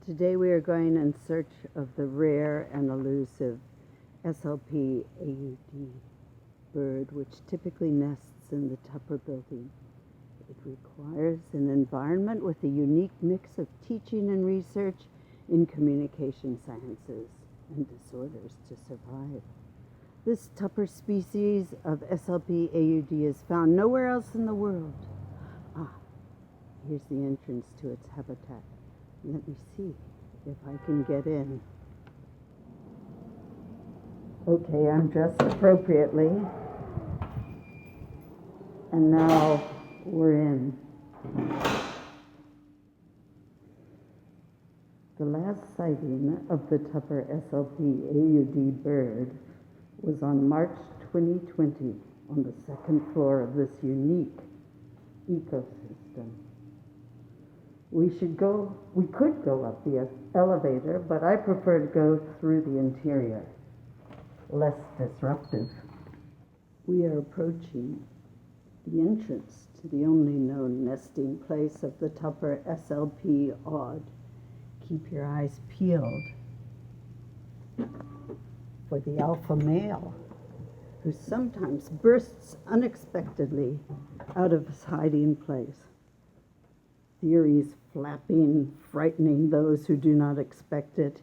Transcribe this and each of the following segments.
Today we are going in search of the rare and elusive Slpaud bird, which typically nests in the Tupper building. It requires an environment with a unique mix of teaching and research in communication sciences and disorders to survive. This Tupper species of Slpaud is found nowhere else in the world. Here's the entrance to its habitat. Let me see if I can get in. Okay, I'm dressed appropriately. And now we're in. The last sighting of the Tupper Slpaud bird was on March 2020 on the second floor of this unique ecosystem. We could go up the elevator, but I prefer to go through the interior. Less disruptive. We are approaching the entrance to the only known nesting place of the Tupper Slpaud. Keep your eyes peeled for the alpha male, who sometimes bursts unexpectedly out of his hiding place. Theories flapping, frightening those who do not expect it.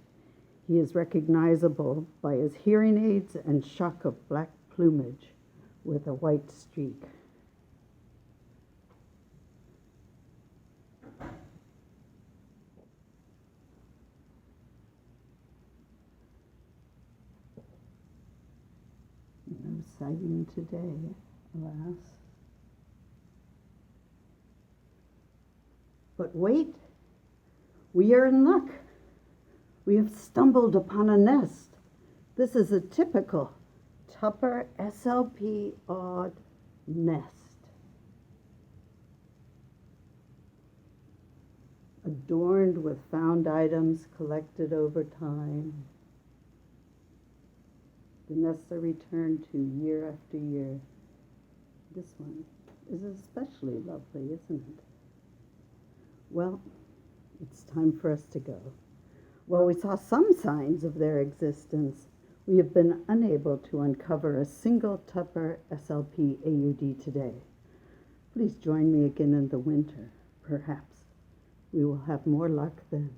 He is recognizable by his hearing aids and shock of black plumage with a white streak. No sighting today, alas. But wait, we are in luck. We have stumbled upon a nest. This is a typical Tupper Slpaud nest, adorned with found items collected over time. The nests are returned to year after year. This one is especially lovely, isn't it? Well, it's time for us to go. While we saw some signs of their existence, we have been unable to uncover a single Tupper Slpaud today. Please join me again in the winter. Perhaps we will have more luck then.